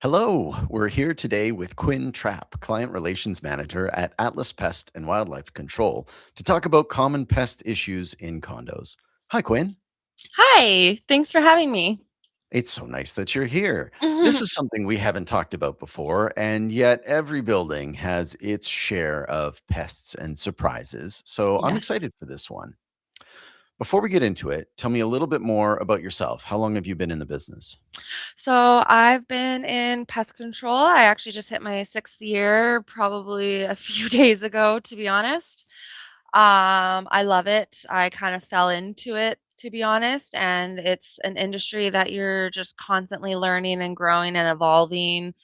Hello, we're here today with Quinn Trapp, Client Relations Manager at Atlas Pest and Wildlife Control, to talk about common pest issues in condos. Hi, Quinn. Hi, thanks for having me. It's so nice that you're here. This is something we haven't talked about before, and yet every building has its share of pests and surprises. So I'm Yes. excited for this one. Before we get into it, tell me a little bit more about yourself. How long have you been in the business? So I've been in pest control. I actually just hit my sixth year probably a few days ago, to be honest. I love it. I kind of fell into it, to be honest, and it's an industry that you're just constantly learning and growing and evolving.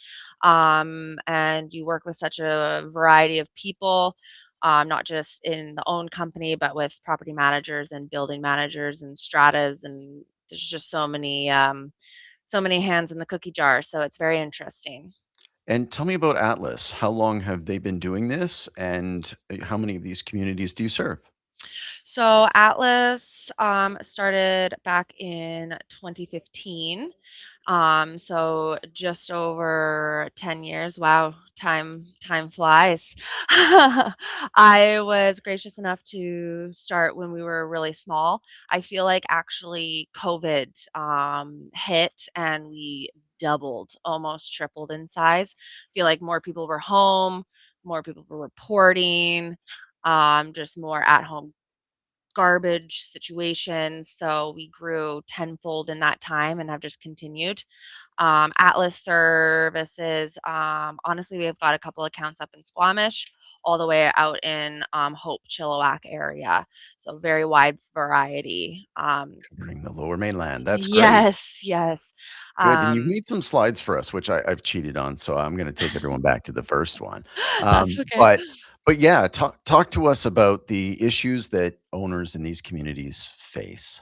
And you work with such a variety of people, not just in the own company, but with property managers and building managers and stratas, and there's just so many hands in the cookie jar. So it's very interesting. And tell me about Atlas. How long have they been doing this, and how many of these communities do you serve? So Atlas started back in 2015. So just over 10 years. Wow, time flies. I was gracious enough to start when we were really small. I feel like actually COVID hit and we doubled, almost tripled in size. I feel like more people were home, more people were reporting, just more at home garbage situations. So we grew tenfold in that time and have just continued. Atlas services, honestly, we have got a couple accounts up in Squamish, all the way out in Hope, Chilliwack area. So very wide variety. Covering the Lower Mainland. That's great. Yes, yes. Good, and you've Um, made some slides for us, which I've cheated on, so I'm gonna take everyone back to the first one. that's Um, okay. but but yeah, talk to us about the issues that owners in these communities face.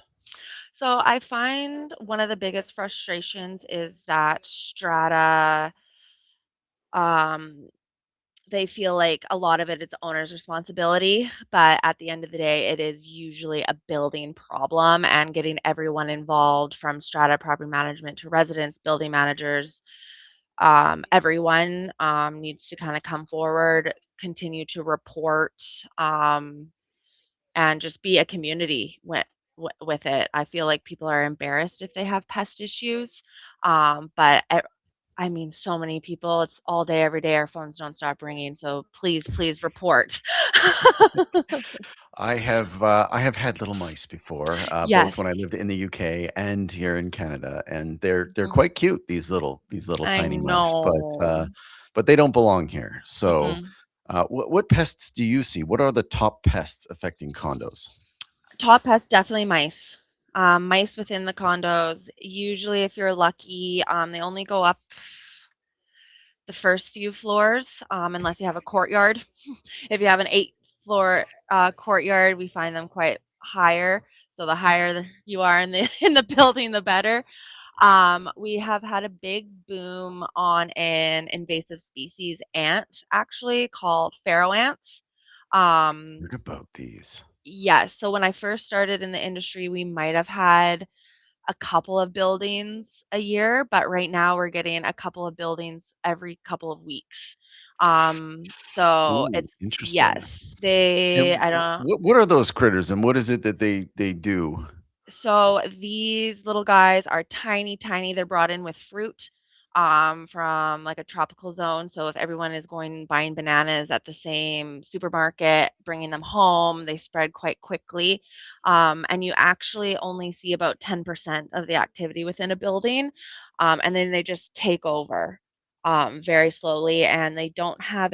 So I find one of the biggest frustrations is that strata um, they feel like a lot of it is the owner's responsibility, but at the end of the day, it is usually a building problem and getting everyone involved from strata property management to residents, building managers, everyone needs to kind of come forward, continue to report, um, and just be a community with it. I feel like people are embarrassed if they have pest issues, but I mean, so many people, it's all day, every day, our phones don't stop ringing, so please, please report. I have had little mice before, both when I Yes. lived in the UK and here in Canada, and they're Mhm. quite cute, these little I tiny mice, know. but they don't belong here. So, Mhm. what pests do you see? What are the top pests affecting condos? Top pest, definitely mice. Mice within the condos, usually, if you're lucky, they only go up the first few floors, unless you have a courtyard. If you have an 8th floor courtyard, we find them quite higher. So the higher you are in the in the building, the better. We have had a big boom on an invasive species ant, actually called pharaoh ants. Um, Heard about these. yes. So when I first started in the industry, we might have had a couple of buildings a year, but right now we're getting a couple of buildings every couple of weeks. So Ooh, it's interesting. yes, they And I don't what are those critters, and what is it that they do? so these little guys are tiny, tiny. They're brought in with fruit from like a tropical zone. So if everyone is going buying bananas at the same supermarket, bringing them home, they spread quite quickly. And you actually only see about 10% of the activity within a building. And then they just take over very slowly. And they don't have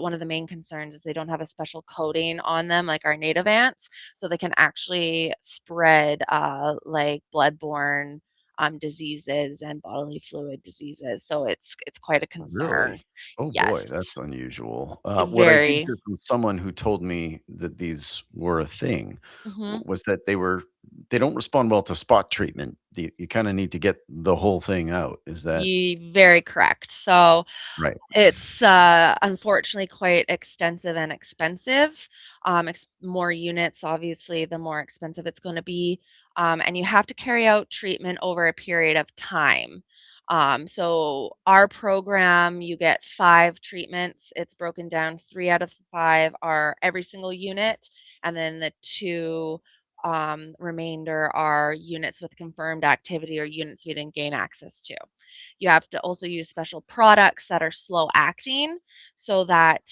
one of the main concerns is they don't have a special coating on them like our native ants, so they can actually spread like bloodborne diseases and bodily fluid diseases. So it's quite a concern. Really? Oh boy, Yes, that's unusual. What I did very. hear from someone who told me that these were a thing Mhm. was that they don't respond well to spot treatment. You kinda need to get the whole thing out. Is that Very correct. So right? it's unfortunately quite extensive and expensive. More units, obviously, the more expensive it's going to be. And you have to carry out treatment over a period of time. So our program, you get 5 treatments. It's broken down. 3 out of the 5 are every single unit, and then the 2 remainder are units with confirmed activity or units we didn't gain access to. You have to also use special products that are slow acting so that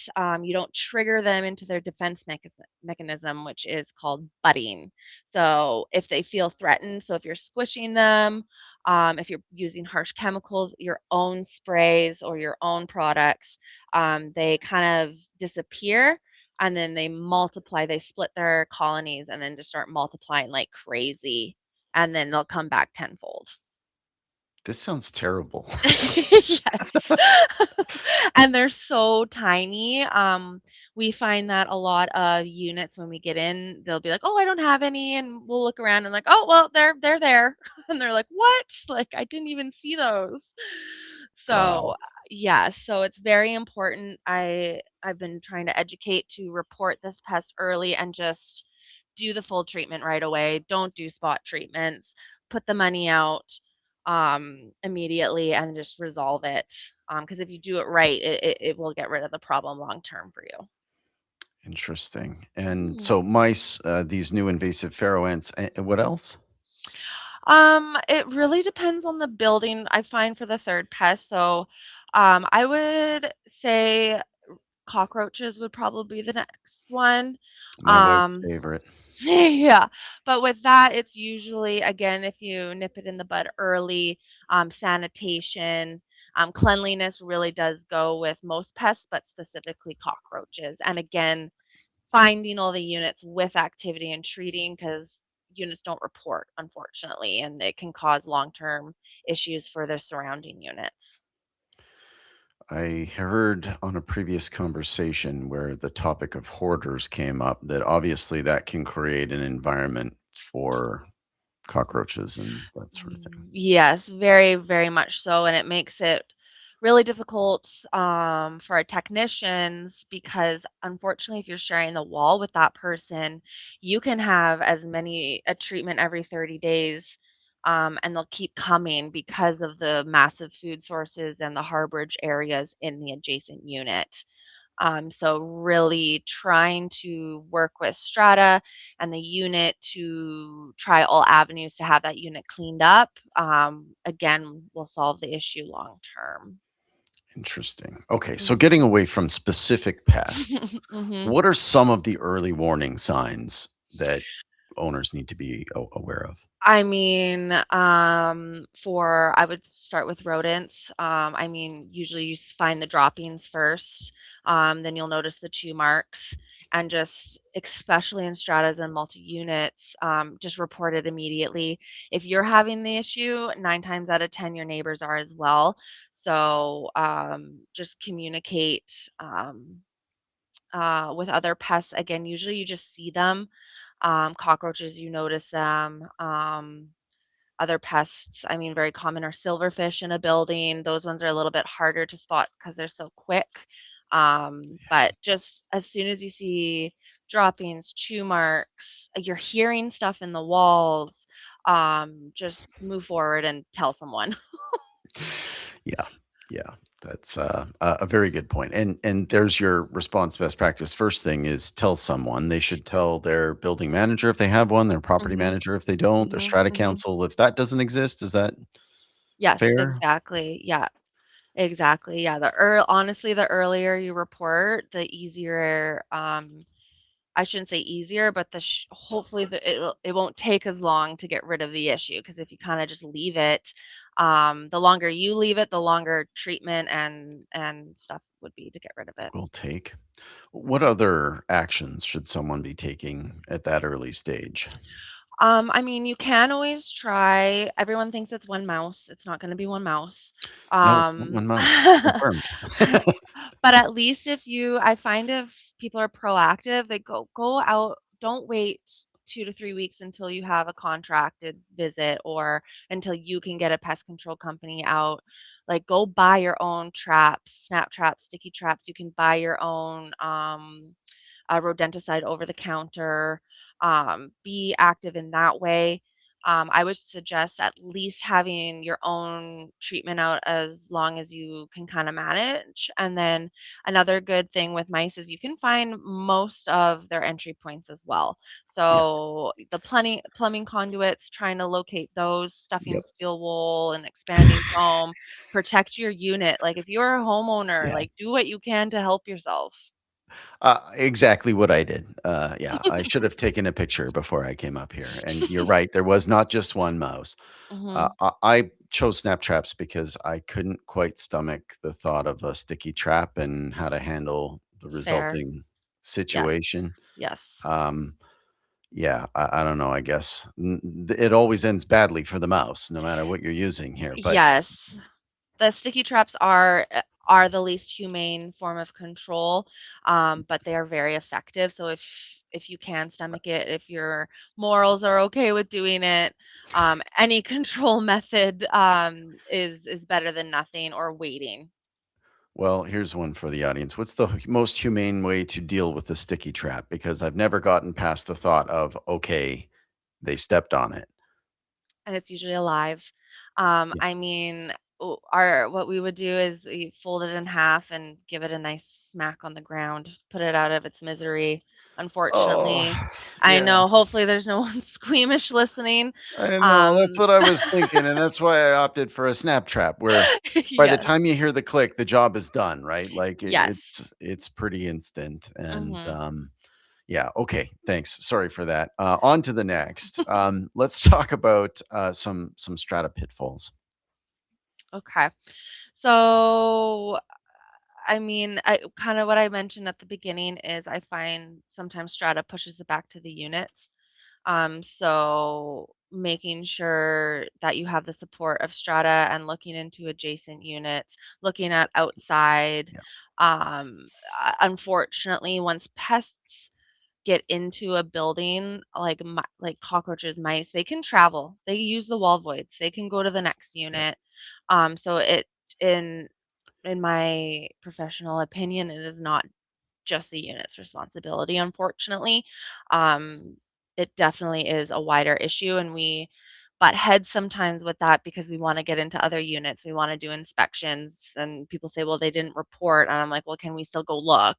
you don't trigger them into their defense mechanism, which is called budding. So if they feel threatened, so if you're squishing them, if you're using harsh chemicals, your own sprays or your own products, they kind of disappear and then they multiply. They split their colonies and then just start multiplying like crazy. And then they'll come back tenfold. This sounds terrible. Yes. And they're so tiny. We find that a lot of units when we get in, they'll be like, "Oh, I don't have any," and we'll look around and like, "Oh, well, they're there," and they're like, "What? Like, I didn't even see those." So, Wow. yeah, so it's very important. I've been trying to educate to report this pest early and just do the full treatment right away. Don't do spot treatments. Put the money out immediately and just resolve it. Because if you do it right, it will get rid of the problem long term for you. Interesting. And Mhm. so mice, these new invasive pharaoh ants, and what else? It really depends on the building, I find, for the third pest. So, I would say cockroaches would probably be the next one. My wife's Um, favorite. yeah, but with that, it's usually, again, if you nip it in the bud early, sanitation, cleanliness really does go with most pests, but specifically cockroaches. And again, finding all the units with activity and treating because units don't report, unfortunately, and it can cause long-term issues for the surrounding units. I heard on a previous conversation where the topic of hoarders came up that obviously that can create an environment for cockroaches and that sort of thing. Yes, very, very much so, and it makes it really difficult, for our technicians because, unfortunately, if you're sharing the wall with that person, you can have as many a treatment every 30 days, and they'll keep coming because of the massive food sources and the harborage areas in the adjacent unit. So really trying to work with Strata and the unit to try all avenues to have that unit cleaned up, again, will solve the issue long term. Interesting. Okay, so Mhm. getting away from specific pests, Mhm. what are some of the early warning signs that owners need to be aware of? I mean, for I would start with rodents. I mean, usually you find the droppings first. Then you'll notice the chew marks, and just especially in stratas and multi units, just report it immediately. If you're having the issue, 9 times out of 10, your neighbors are as well. So just communicate with other pests. Again, usually you just see them. Cockroaches, you notice them. Other pests, I mean, very common are silverfish in a building. Those ones are a little bit harder to spot because they're so quick. But just as soon as you see droppings, chew marks, you're hearing stuff in the walls, just move forward and tell someone. Yeah, yeah, that's a very good point. And there's your response best practice. First thing is tell someone. They should tell their building manager if they have one, their property Mhm, manager if they don't, their mhm, strata mhm. council if that doesn't exist. Is that Yes, fair? exactly. Yeah, exactly. Yeah, honestly, the earlier you report, the easier, I shouldn't say easier, but hopefully it won't take as long to get rid of the issue. Because if you kinda just leave it, the longer you leave it, the longer treatment and stuff would be to get rid of it. Will take. What other actions should someone be taking at that early stage? I mean, you can always try everyone thinks it's 1 mouse, it's not gonna be 1 mouse. No, it's not Um, one mouse. Confirmed. but at least I find if people are proactive, they go out, don't wait 2 to 3 weeks until you have a contracted visit or until you can get a pest control company out. Like, go buy your own traps, snap traps, sticky traps. You can buy your own, rodenticide over the counter, be active in that way. I would suggest at least having your own treatment out as long as you can kind of manage. And then another good thing with mice is you can find most of their entry points as well. Yeah. So the plumbing conduits, trying to locate those, stuffing Yep. steel wool and expanding foam, protect your unit. Like if you're a homeowner, Yeah. like do what you can to help yourself. Exactly what I did. Yeah, I should have taken a picture before I came up here, and you're right, there was not just one mouse. Hmm. I chose snap traps because I couldn't quite stomach the thought of a sticky trap and how to handle the Fair. resulting Yes. situation. Yes. Um, yeah, I don't know, I guess. It always ends badly for the mouse, no matter what you're using here, but Yes. The sticky traps are the least humane form of control, but they are very effective. So if you can stomach it, if your morals are okay with doing it, any control method is better than nothing or waiting. well, here's one for the audience. What's the most humane way to deal with a sticky trap? Because I've never gotten past the thought of, okay, they stepped on it. And it's usually alive. Yeah. I mean, our what we would do is we fold it in half and give it a nice smack on the ground, put it out of its misery. Oh, Unfortunately, I yeah. know. Hopefully, there's no one squeamish listening. I know. That's Um, what I was thinking, and that's why I opted for a snap trap where by the time yes, you hear the click, the job is done, right? Like yes. it's pretty instant. And Hmm. yeah, okay. Thanks. Sorry for that. On to the next. Let's talk about some strata pitfalls. Okay, so I mean, I kind of what I mentioned at the beginning is I find sometimes Strata pushes it back to the units. So making sure that you have the support of Strata and looking into adjacent units, looking at outside. Yeah. Unfortunately, once pests get into a building like like cockroaches, mice, they can travel. They use the wall voids. They can go to the next Yeah. unit. So it in my professional opinion, it is not just the unit's responsibility, unfortunately. Um, it definitely is a wider issue, and we butt heads sometimes with that because we want to get into other units. We want to do inspections, and people say, well, they didn't report. And I'm like, well, can we still go look?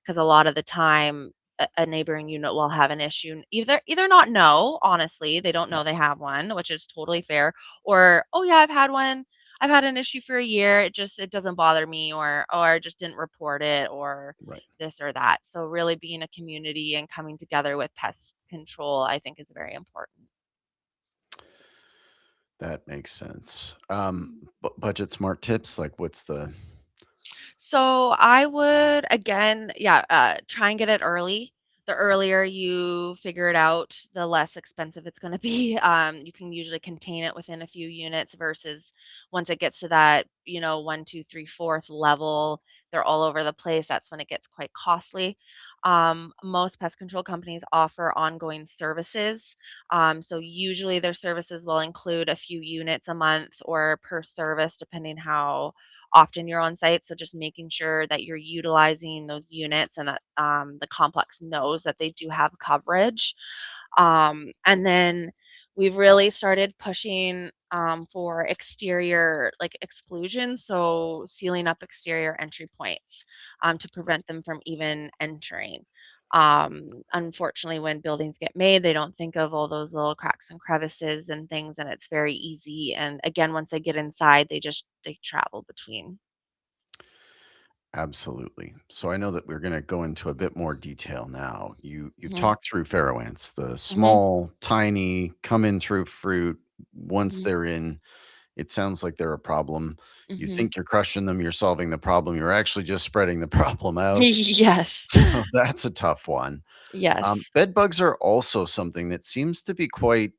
Because a lot of the time, a neighboring unit will have an issue. Either not know, honestly, they don't Yeah. know they have one, which is totally fair, or oh yeah, I've had one. I've had an issue for a year. It doesn't bother me, or I just didn't report it, or Right. this or that. So really being a community and coming together with pest control, I think is very important. That makes sense. Budget smart tips, like what's the So I would again, yeah, try and get it early. The earlier you figure it out, the less expensive it's going to be. You can usually contain it within a few units versus once it gets to that, one, two, three, fourth level, they're all over the place. That's when it gets quite costly. Most pest control companies offer ongoing services. So usually their services will include a few units a month or per service, depending how often you're on site. So just making sure that you're utilizing those units and that the complex knows that they do have coverage. And then we've really started pushing for exterior, like exclusion, so sealing up exterior entry points to prevent them from even entering. Unfortunately, when buildings get made, they don't think of all those little cracks and crevices and things, and it's very easy. And again, once they get inside, they travel between. Absolutely. So I know that we're going to go into a bit more detail now. You've Hmm. talked through pharaoh ants, the Hmm. small, tiny, come in through fruit. Once Hmm. they're in, it sounds like they're a problem. You Hmm. think you're crushing them, you're solving the problem. You're actually just spreading the problem out. Yes. So that's a tough one. Yes. Bed bugs are also something that seems to be quite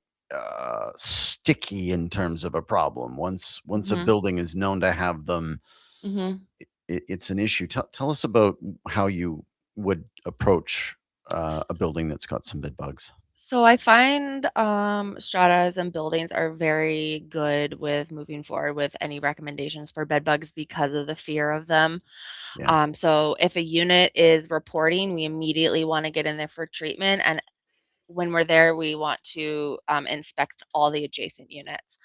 sticky in terms of a problem. Once a Hmm. building is known to have them, Hmm. it's an issue. Tell us about how you would approach, a building that's got some bed bugs. So I find stratas and buildings are very good with moving forward with any recommendations for bed bugs because of the fear of them. Yeah, So if a unit is reporting, we immediately want to get in there for treatment. And when we're there, we want to inspect all the adjacent units.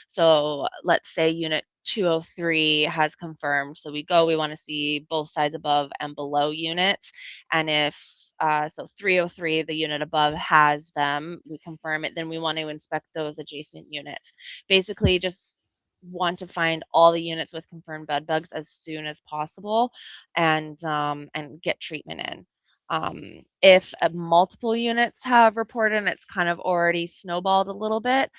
So let's say unit 203 has confirmed. So we go, we want to see both sides above and below units. And if so 303, the unit above has them, we confirm it, then we want to inspect those adjacent units. Basically, just want to find all the units with confirmed bed bugs as soon as possible and get treatment in. If multiple units have reported and it's kind of already snowballed a little bit,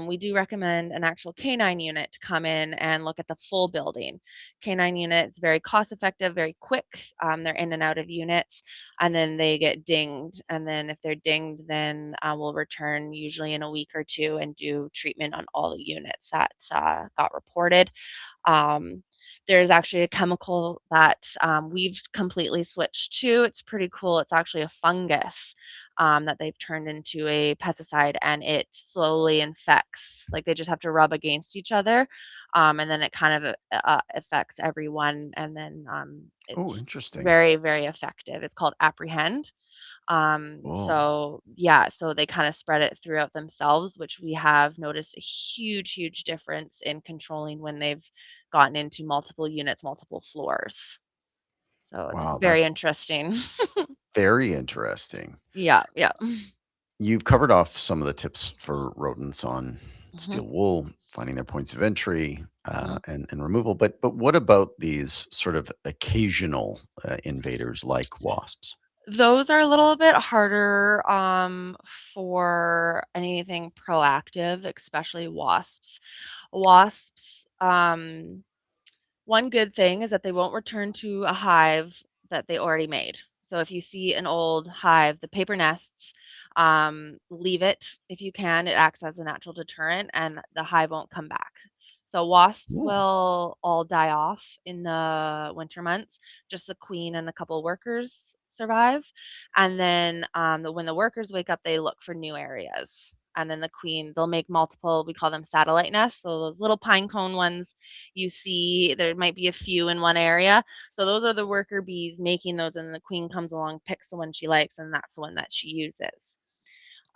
we do recommend an actual canine unit to come in and look at the full building. Canine units, very cost effective, very quick. They're in and out of units, and then they get dinged. And then if they're dinged, then we'll return usually in a week or two and do treatment on all the units that got reported. Um, there's actually a chemical that we've completely switched to. It's pretty cool. It's actually a fungus that they've turned into a pesticide, and it slowly infects. Like they just have to rub against each other, and then it kind of affects everyone. And then Oh, it's interesting. very, very effective. It's called Apprehend. Oh, So yeah, so they kind of spread it throughout themselves, which we have noticed a huge, huge difference in controlling when they've gotten into multiple units, multiple floors. So it's wow, very that's interesting. very interesting. Yeah, yeah. You've covered off some of the tips for rodents on Mhm, steel wool, finding their points of entry, mhm. and removal. But what about these sort of occasional invaders like wasps? Those are a little bit harder for anything proactive, especially wasps. Wasps, one good thing is that they won't return to a hive that they already made. So if you see an old hive, the paper nests, leave it if you can. It acts as a natural deterrent and the hive won't come back. So wasps Ooh, will all die off in the winter months. Just the queen and a couple workers survive. And then when the workers wake up, they look for new areas. And then the queen, they'll make multiple, we call them satellite nests. So those little pine cone ones you see, there might be a few in one area. So those are the worker bees making those, and the queen comes along, picks the one she likes, and that's the one that she uses.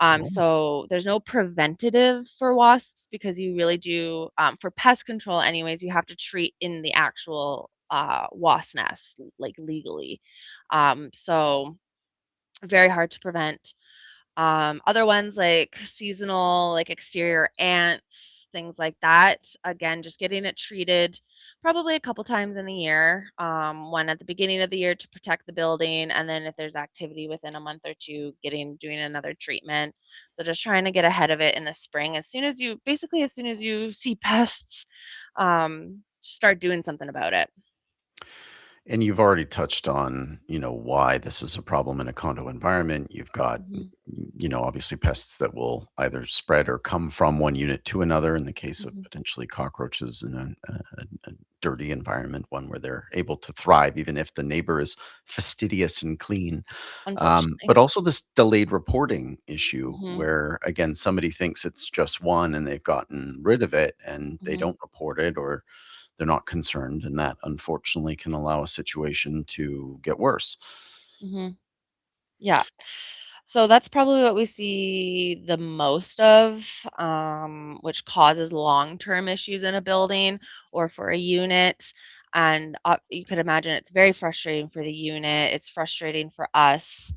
cool. So there's no preventative for wasps because you really do, for pest control, anyways, you have to treat in the actual wasp nest, like legally. So very hard to prevent. Other ones like seasonal, like exterior ants, things like that. Again, just getting it treated probably a couple times in the year. One at the beginning of the year to protect the building, and then if there's activity within a month or two, doing another treatment. So just trying to get ahead of it in the spring. As soon as you see pests, start doing something about it. And you've already touched on, why this is a problem in a condo environment. You've got, Mhm, obviously pests that will either spread or come from one unit to another in the case of mhm. potentially cockroaches in a dirty environment, one where they're able to thrive, even if the neighbor is fastidious and clean. Unfortunately. But also this delayed reporting issue Mhm, where, again, somebody thinks it's just one and they've gotten rid of it and they mhm, don't report it or they're not concerned, and that unfortunately can allow a situation to get worse. mhm. Yeah. So that's probably what we see the most of, which causes long-term issues in a building or for a unit. And you could imagine it's very frustrating for the unit. It's frustrating for us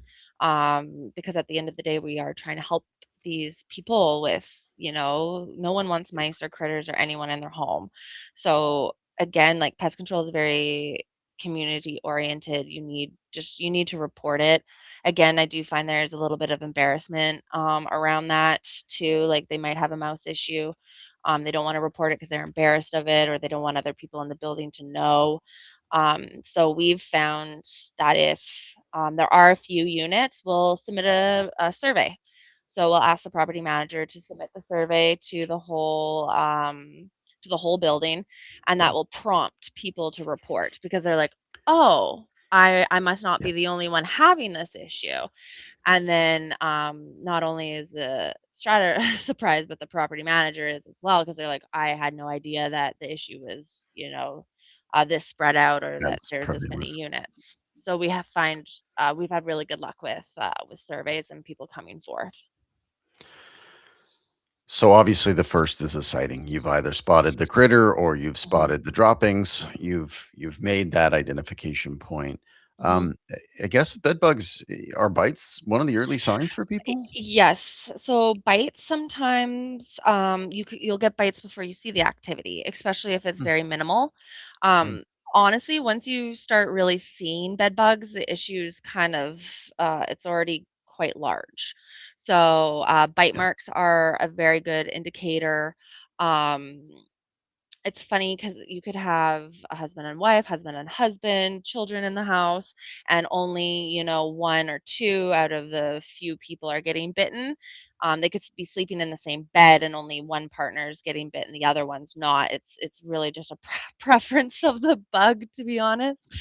because at the end of the day, we are trying to help these people with, no one wants mice or critters or anyone in their home. So again, like pest control is very community oriented. You need to report it. Again, I do find there's a little bit of embarrassment around that too. Like they might have a mouse issue. They don't want to report it because they're embarrassed of it or they don't want other people in the building to know. So we've found that if there are a few units, we'll submit a survey. So we'll ask the property manager to submit the survey to the whole building, and that Yeah, will prompt people to report because they're like, "Oh, I must not yeah, be the only one having this issue." And then, not only is the Strata surprised, but the property manager is as well because 'cause they're like, "I had no idea that the issue was, this spread out or that as there's this prevalent. many units." So we've had really good luck with surveys and people coming forth. So obviously the first is a sighting. You've either spotted the critter or you've Mhm, spotted the droppings. You've made that identification point. mhm. I guess bed bugs are bites one of the early signs for people? Yes. So bites sometimes, you'll get bites before you see the activity, especially if it's Hmm, very minimal. hmm, Um, Honestly, once you start really seeing bed bugs, the issue's kind of it's already quite large. So bite yeah. marks are a very good indicator. Um, it's funny because you could have a husband and wife, husband and husband, children in the house, and only, 1 or 2 out of the few people are getting bitten. They could be sleeping in the same bed and only one partner is getting bitten, the other one's not. It's really just a preference of the bug, to be honest.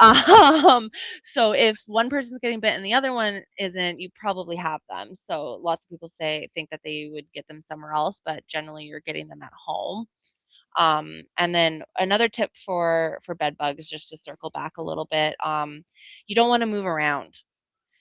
Um, so if one person's getting bitten and the other one isn't, you probably have them. So lots of people think that they would get them somewhere else, but generally you're getting them at home. And then another tip for bed bugs, just to circle back a little bit, you don't want to move around.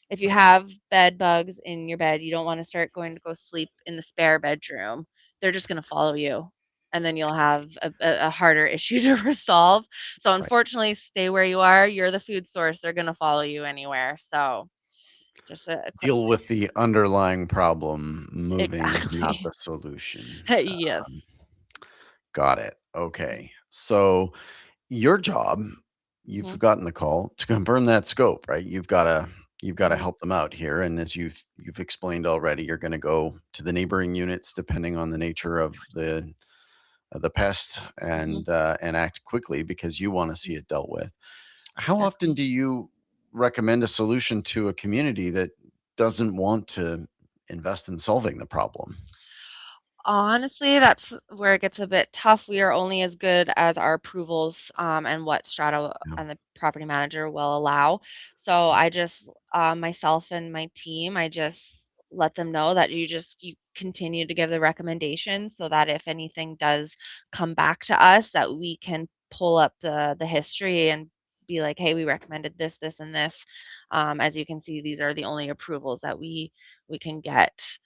If you Right. have bed bugs in your bed, you don't want to start going to go sleep in the spare bedroom. They're just going to follow you. And then you'll have a harder issue to resolve. So Right. unfortunately, stay where you are. You're the food source. They're going to follow you anywhere. So just a quick Deal with the underlying problem. Moving is not exactly. the solution. Yes. Got it. Mhm. Okay. So your job, you've Mhm. gotten the call to confirm that scope, right? You've got to Mhm. help them out here, and as you've explained already, you're going to go to the neighboring units depending on the nature of the pest Mhm. and act quickly because you want to see it dealt with. How often Exactly. do you recommend a solution to a community that doesn't want to invest in solving the problem? Honestly, that's where it gets a bit tough. We are only as good as our approvals, and what Strata Yeah. and the property manager will allow. So I just, myself and my team, I just let them know that you continue to give the recommendations so that if anything does come back to us, that we can pull up the history and be like, hey, we recommended this, this, and this. As you can see, these are the only approvals that we can get.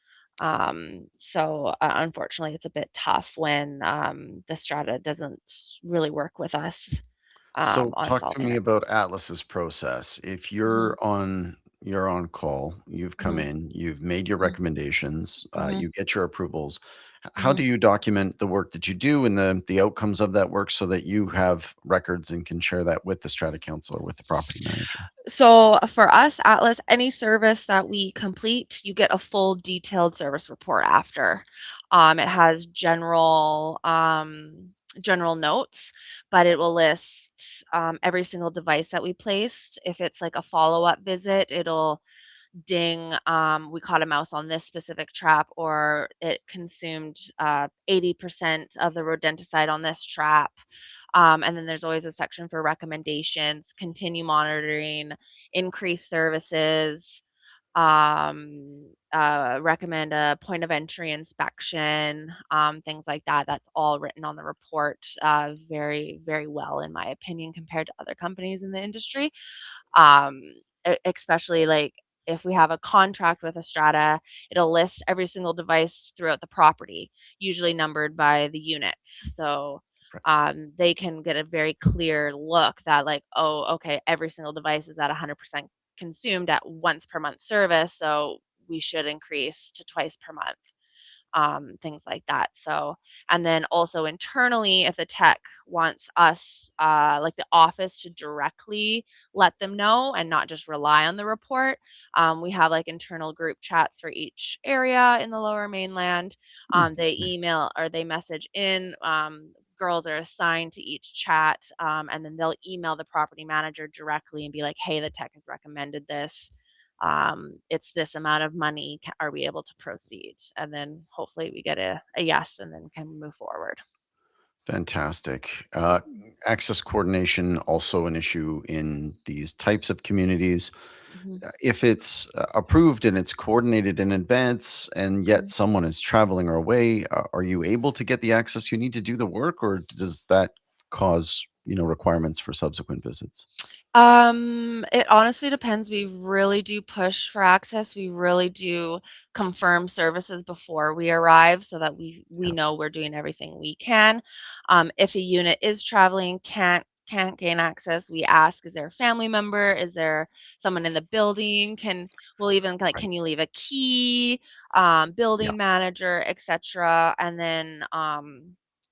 So unfortunately, it's a bit tough when the strata doesn't really work with us So on talk to solving me it. about Atlas's process. If Hmm. you're on call, you've come Hmm. in, you've made your Hmm. recommendations, Hmm. you get your approvals. How Hmm. do you document the work that you do and the outcomes of that work so that you have records and can share that with the strata council or with the property manager? So for us, Atlas, any service that we complete, you get a full detailed service report after. It has general notes, but it will list every single device that we placed. If it's like a follow-up visit, it'll ding, we caught a mouse on this specific trap, or it consumed 80% of the rodenticide on this trap. And then there's always a section for recommendations, continue monitoring, increase services, recommend a point of entry inspection, things like that. That's all written on the report very, very well, in my opinion, compared to other companies in the industry. um, Especially like if we have a contract with a strata, it'll list every single device throughout the property, usually numbered by the units. So Right. they can get a very clear look that like, oh, okay, every single device is at 100% consumed at once per month service, so we should increase to twice per month, things like that. So, and then also internally, if the tech wants us, like the office, to directly let them know and not just rely on the report, we have like internal group chats for each area in the lower mainland. Hmm, They nice. email or they message in. Girls are assigned to each chat, and then they'll email the property manager directly and be like, hey, the tech has recommended this, it's this amount of money. Are we able to proceed? And then hopefully we get a yes and then can move forward. Fantastic. Access coordination also an issue in these types of communities. Mhm, If it's approved and it's coordinated in advance, and yet mhm. someone is traveling or away, are you able to get the access you need to do the work, or does that cause requirements for subsequent visits? It honestly depends. We really do push for access. We really do confirm services before we arrive so that we Yeah, know we're doing everything we can. If a unit is traveling, can't gain access, we ask, is there a family member? Is there someone in the building? We'll even like, right. can you leave a key? Yeah. Building manager, etc. And then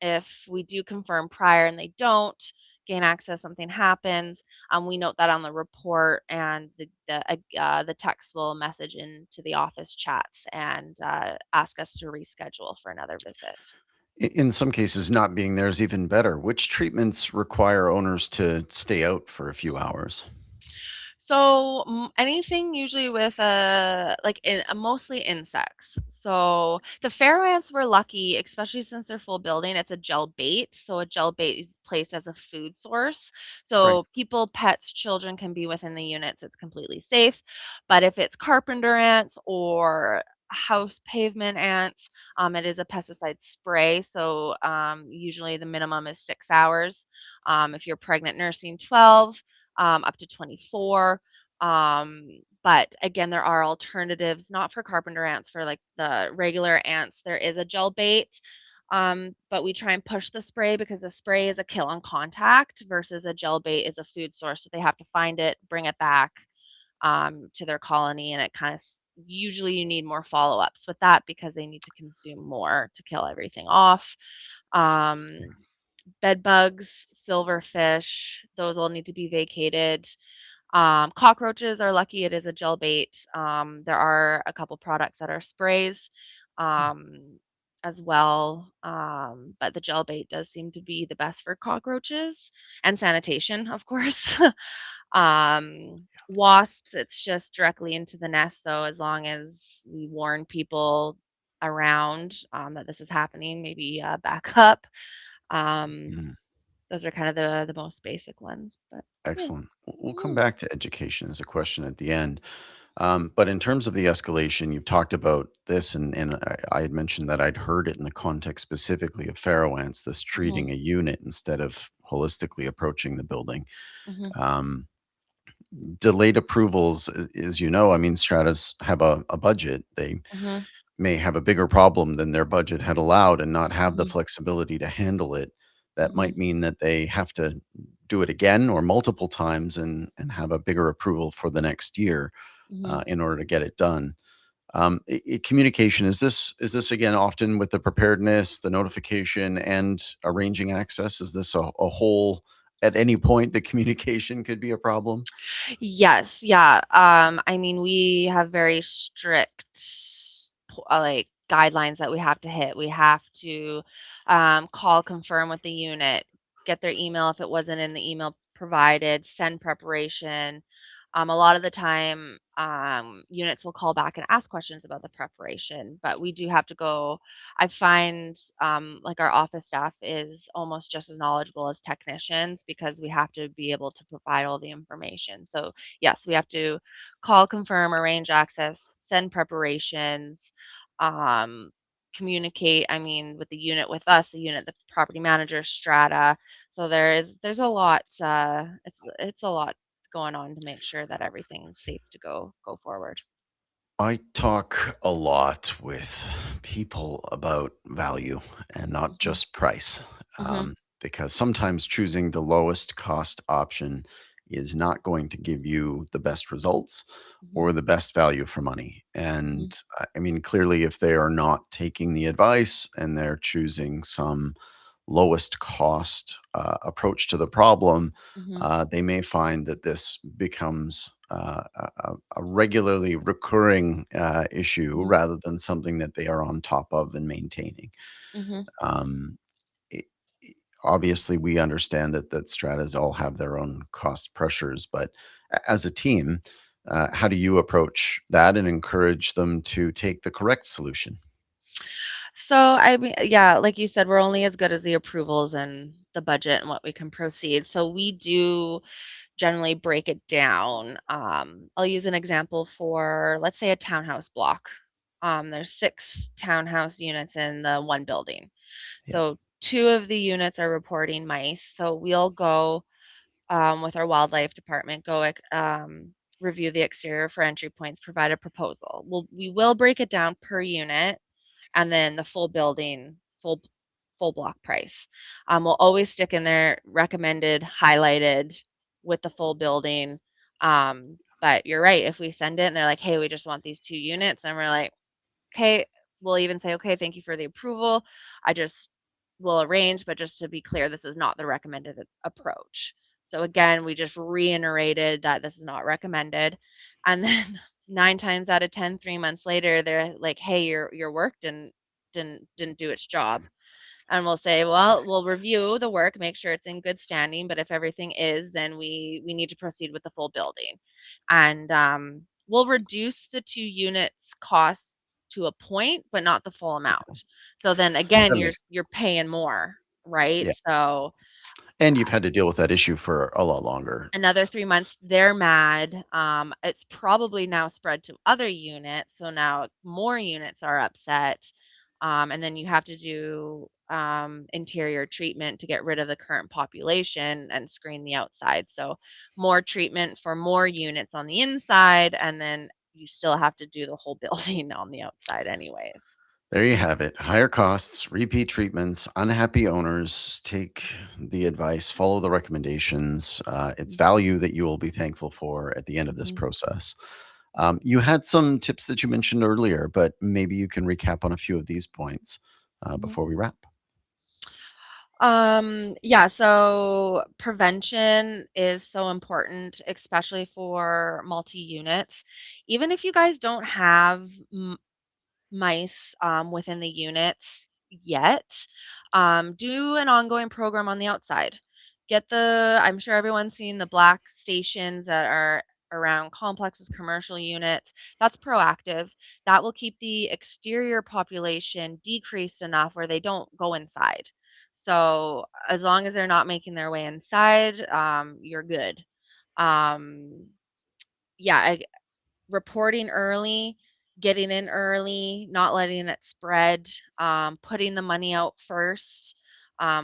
if we do confirm prior and they don't gain access, something happens, we note that on the report, and the text will message into the office chats and ask us to reschedule for another visit. In some cases, not being there is even better. Which treatments require owners to stay out for a few hours? So anything usually with mostly insects. So the pharaoh ants were lucky, especially since they're full building. It's a gel bait, so a gel bait is placed as a food source. Right. So people, pets, children can be within the units. It's completely safe. But if it's carpenter ants or house pavement ants, it is a pesticide spray. So usually the minimum is 6 hours. If you're pregnant, nursing 12, up to 24. But again, there are alternatives, not for carpenter ants, for like the regular ants. There is a gel bait, but we try and push the spray because the spray is a kill on contact versus a gel bait is a food source. So they have to find it, bring it back to their colony, and it kind of usually you need more follow ups with that because they need to consume more to kill everything off. Um, Bed bugs, silverfish, those all need to be vacated. Cockroaches are lucky it is a gel bait. There are a couple products that are sprays as well, but the gel bait does seem to be the best for cockroaches and sanitation, of course. Wasps, it's just directly into the nest. So as long as we warn people around that this is happening, maybe back up. Um, Mhm. those are kind of the most basic ones, but yeah. Excellent. We'll come Mm, back to education as a question at the end. But in terms of the escalation, you've talked about this, and I had mentioned that I'd heard it in the context specifically of pharaoh ants, this mhm, treating a unit instead of holistically approaching the building. mhm, Um, Delayed approvals, as you know, I mean, stratas have a budget. They mhm, may have a bigger problem than their budget had allowed and not have the mhm, flexibility to handle it. That mhm, might mean that they have to do it again or multiple times and have a bigger approval for the next year mhm. in order to get it done. Communication, is this again often with the preparedness, the notification, and arranging access? Is this a whole at any point the communication could be a problem? Yes, yeah. I mean, we have very strict like guidelines that we have to hit. We have to call, confirm with the unit, get their email if it wasn't in the email provided, send preparation. A lot of the time, units will call back and ask questions about the preparation, but we do have to go. I find like our office staff is almost just as knowledgeable as technicians because we have to be able to provide all the information. So yes, we have to call, confirm, arrange access, send preparations, um, communicate. I mean, with the unit with us, the unit, the property manager, Strata. So there's a lot. It's a lot going on to make sure that everything's safe to go forward. I talk a lot with people about value and not Mhm, just price, mhm, because sometimes choosing the lowest cost option is not going to give you the best results mhm, or the best value for money. mhm, And I mean, clearly, if they are not taking the advice and they're choosing some lowest cost approach to the problem, mhm, they may find that this becomes a regularly recurring issue mhm, rather than something that they are on top of and maintaining. mhm. Um, i- Obviously, we understand that stratas all have their own cost pressures, but as a team, how do you approach that and encourage them to take the correct solution? So, I mean, yeah, like you said, we're only as good as the approvals and the budget and what we can proceed. So we do generally break it down. I'll use an example for, let's say, a townhouse block. There's 6 townhouse units in the one building. Yeah. So 2 of the units are reporting mice. So we'll go. with our wildlife department, review the exterior for entry points, provide a proposal. We will break it down per unit, and then the full building, full block price. We'll always stick in there recommended, highlighted with the full building. But you're right. If we send it and they're like, hey, we just want these 2 units, and we're like, okay, we'll even say, okay, thank you for the approval. I just will arrange, but just to be clear, this is not the recommended approach. So again, we just reiterated that this is not recommended. And then 9 times out of 10, 3 months later, they're like, hey, your work didn't do its job. And we'll say, well, we'll review the work, make sure it's in good standing, but if everything is, then we need to proceed with the full building. And we'll reduce the 2 units costs to a point, but not the full amount. So then again, That you're makes you're paying more, right? yeah, So and you've had to deal with that issue for a lot longer. another 3 months, they're mad. It's probably now spread to other units, so now more units are upset. And then you have to do interior treatment to get rid of the current population and screen the outside. So more treatment for more units on the inside, and then you still have to do the whole building on the outside anyways. There you have it. Higher costs, repeat treatments, unhappy owners. Take the advice, follow the recommendations. It's value that you will be thankful for at the end of this Mhm. process. You had some tips that you mentioned earlier, but maybe you can recap on a few of these points Mhm. before we wrap. Yeah, so prevention is so important, especially for multi-units. Even if you guys don't have mice within the units yet, do an ongoing program on the outside. I'm sure everyone's seen the black stations that are around complexes, commercial units. That's proactive. That will keep the exterior population decreased enough where they don't go inside. So as long as they're not making their way inside, you're good. Um, yeah, reporting early, getting in early, not letting it spread, putting the money out first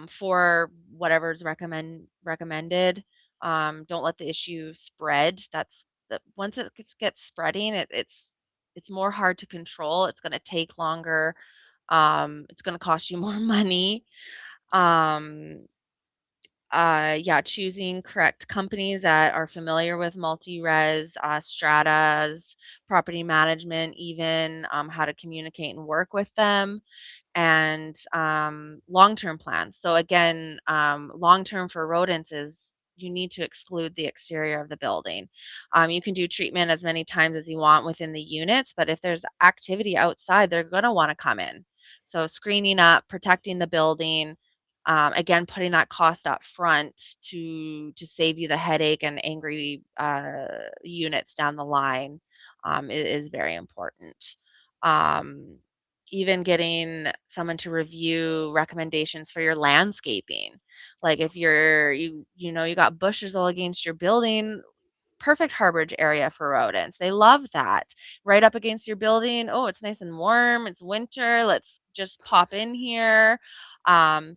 for whatever's recommended. Don't let the issue spread. Once it gets spreading, it's more hard to control. It's going to take longer. It's going to cost you more money. Um, yeah, choosing correct companies that are familiar with multi-res, stratas, property management, even how to communicate and work with them, and long-term plans. So again, long-term for rodents is you need to exclude the exterior of the building. You can do treatment as many times as you want within the units, but if there's activity outside, they're going to want to come in. So screening up, protecting the building, again, putting that cost up front to save you the headache and angry units down the line is very important. Um, Even getting someone to review recommendations for your landscaping. Like if you got bushes all against your building, perfect harborage area for rodents. They love that. Right up against your building. Oh, it's nice and warm. It's winter. Let's just pop in here.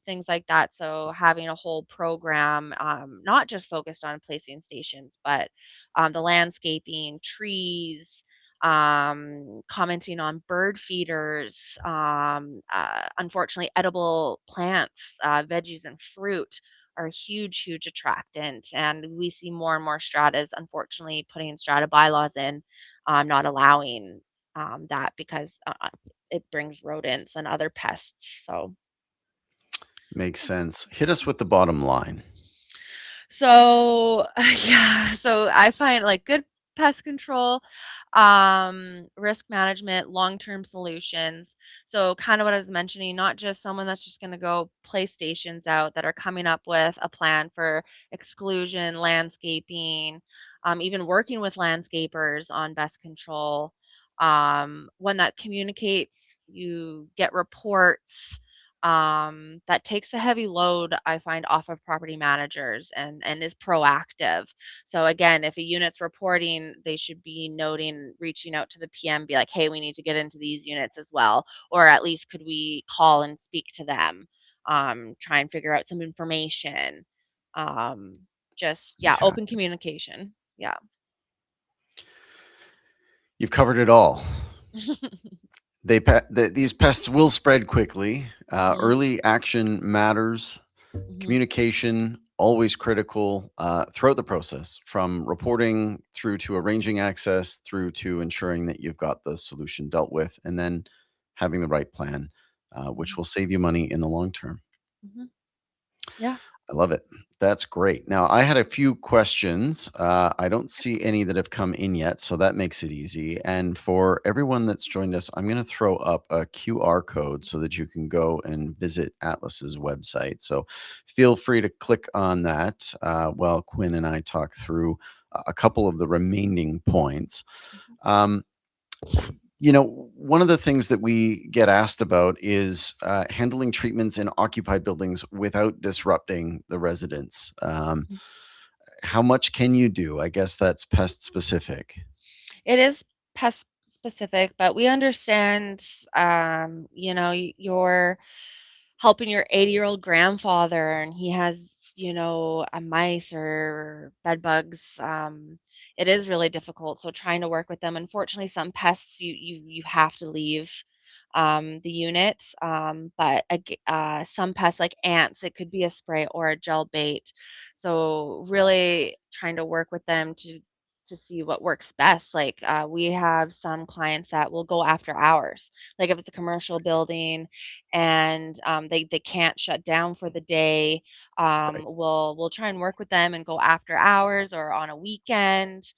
Things like that. So having a whole program, not just focused on placing stations, but the landscaping, trees, commenting on bird feeders, unfortunately, edible plants, veggies, and fruit are a huge, huge attractant. And we see more and more stratas, unfortunately, putting strata bylaws in, not allowing that because it brings rodents and other pests. Makes sense. Hit us with the bottom line. So, yeah, so I find like good pest control, risk management, long-term solutions. So kind of what I was mentioning, not just someone that's just going to go place stations out that are coming up with a plan for exclusion, landscaping, even working with landscapers on pest control. One that communicates, you get reports, that takes a heavy load, I find, off of property managers and is proactive. So again, if a unit's reporting, they should be noting, reaching out to the PM, be like, hey, we need to get into these units as well, or at least could we call and speak to them, try and figure out some information. Um, just, yeah, open Fantastic. communication. Yeah. You've covered it all. These pests will spread quickly. Mhm, Early action matters. mhm, Communication always critical throughout the process, from reporting through to arranging access, through to ensuring that you've got the solution dealt with, and then having the right plan, which mhm, will save you money in the long term. mhm. Yeah. I love it. That's great. Now, I had a few questions. I don't see any that have come in yet, so that makes it easy. And for everyone that's joined us, I'm going to throw up a QR code so that you can go and visit Atlas's website. So feel free to click on that while Quinn and I talk through a couple of the remaining points. Mhm, Um, one of the things that we get asked about is handling treatments in occupied buildings without disrupting the residents. mhm. How much can you do? I guess that's pest specific. It is pest specific, but we understand, you're helping your 80-year-old grandfather and he has, a mice or bed bugs. It is really difficult. So trying to work with them. Unfortunately, some pests you have to leave the unit. But some pests like ants, it could be a spray or a gel bait. So really trying to work with them to see what works best. Like we have some clients that will go after hours. Like if it's a commercial building and they can't shut down for the day, Right. we'll try and work with them and go after hours or on a weekend,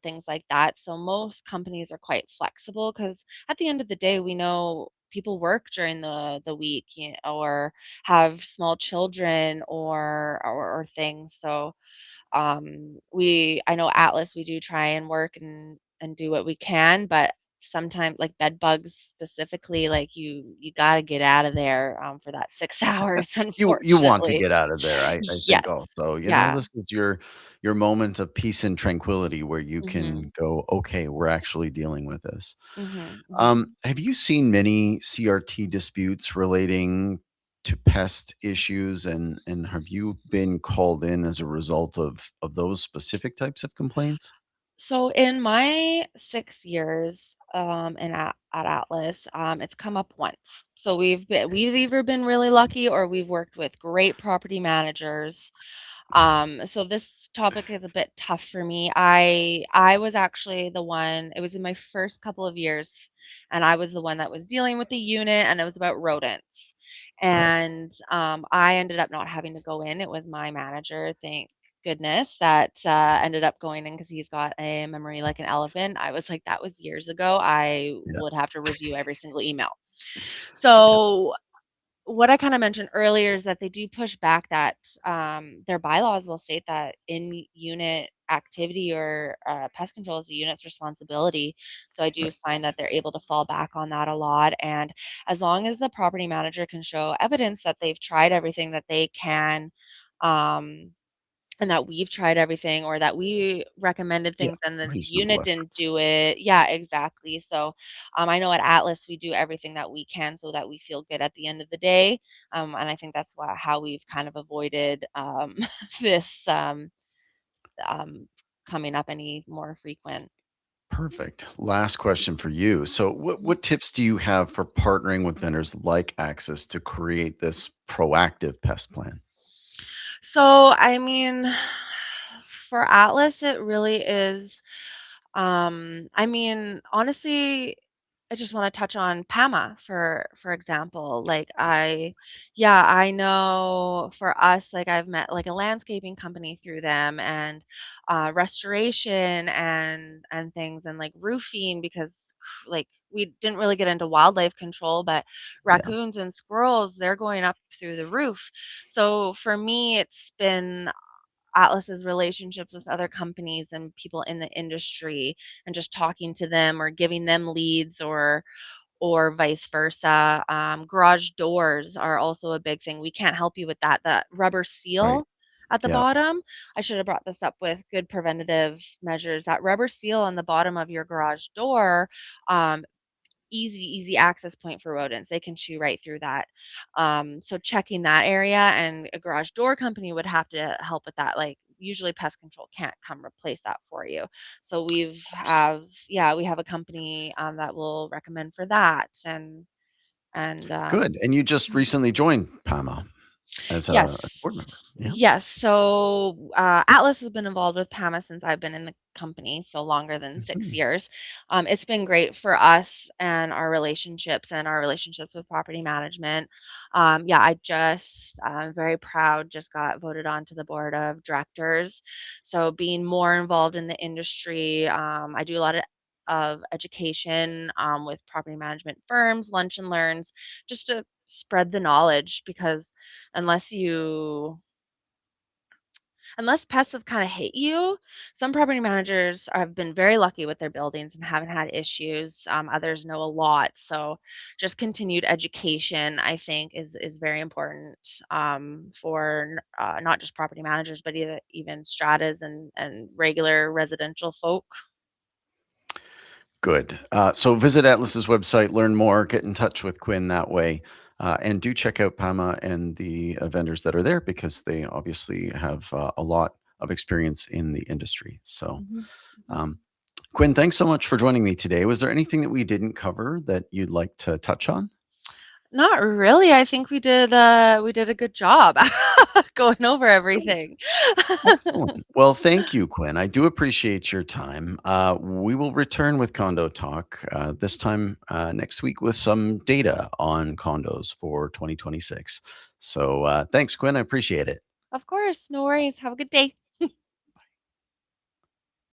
things like that. So most companies are quite flexible because at the end of the day, we know people work during the week, or have small children or things. So we I know Atlas, we do try and work and do what we can, but sometimes like bed bugs specifically, like you got to get out of there for that 6 hours, You want to unfortunately. get out of there. I think Yes. also, Yeah. this is your moment of peace and tranquility where you Mhm. can go, okay, we're actually dealing with this. Mhm. Mhm. Have you seen many CRT disputes relating to pest issues, and have you been called in as a result of those specific types of complaints? So in my 6 years, at Atlas, it's come up once. So we've either been really lucky or we've worked with great property managers. So this topic is a bit tough for me. I was actually the one, it was in my first couple of years, and I was the one that was dealing with the unit, and it was about rodents. Right. And I ended up not having to go in. It was my manager, thank goodness, that ended up going in because he's got a memory like an elephant. I was like, that was years ago. I Yeah. would have to review every single email. Yeah. So what I kind of mentioned earlier is that they do push back that their bylaws will state that in unit activity or pest control is the unit's responsibility. So I do Right. find that they're able to fall back on that a lot. And as long as the property manager can show evidence that they've tried everything that they can, um, and that we've tried everything or that we recommended Yeah. things and then the Reasonable unit didn't efforts. do it. Yeah, exactly. So, I know at Atlas we do everything that we can so that we feel good at the end of the day. And I think that's how we've kind of avoided this um, coming up any more frequent. Perfect. Last question for you. So Mhm. what tips do you have for partnering with vendors like Axis to create this proactive pest plan? So, I mean, for Atlas, it really is. I mean, honestly, I just want to touch on PAMA for example. Yeah, I know for us, like I've met like a landscaping company through them and restoration and things and like roofing because like we didn't really get into wildlife control, but Yeah. raccoons and squirrels, they're going up through the roof. So for me, it's been Atlas's relationships with other companies and people in the industry and just talking to them or giving them leads or vice versa. Garage doors are also a big thing. We can't help you with that. The rubber Right. seal at the Yeah. bottom, I should have brought this up with good preventative measures. That rubber seal on the bottom of your garage door, um, easy access point for rodents. They can chew right through that. So checking that area and a garage door company would have to help with that. Like usually pest control can't come replace that for you. So we've Of course. have yeah, we have a company that will recommend for that, and Good. And you just mhm. recently joined PAMA as a board member. Yes. Yeah. Yes. So, Atlas has been involved with PAMA since I've been in the company, so longer than 6 Mhm. years. It's been great for us and our relationships with property management. Yeah, I'm very proud, just got voted onto the board of directors. So being more involved in the industry, I do a lot of education with property management firms, lunch and learns, just to spread the knowledge because unless you unless pests have kinda hit you, some property managers have been very lucky with their buildings and haven't had issues, others know a lot, so just continued education, I think, is very important, for not just property managers, but even stratas and regular residential folk. Good. So visit Atlas's website, learn more, get in touch with Quinn that way. And do check out PAMA and the vendors that are there because they obviously have a lot of experience in the industry. So, Mhm, mhm. um, Quinn, thanks so much for joining me today. Was there anything that we didn't cover that you'd like to touch on? Not really, I think we did a good job going over everything. Excellent. Well, thank you, Quinn. I do appreciate your time. We will return with Condo Talk this time next week with some data on condos for 2026. So thanks, Quinn. I appreciate it. Of course, no worries, have a good day.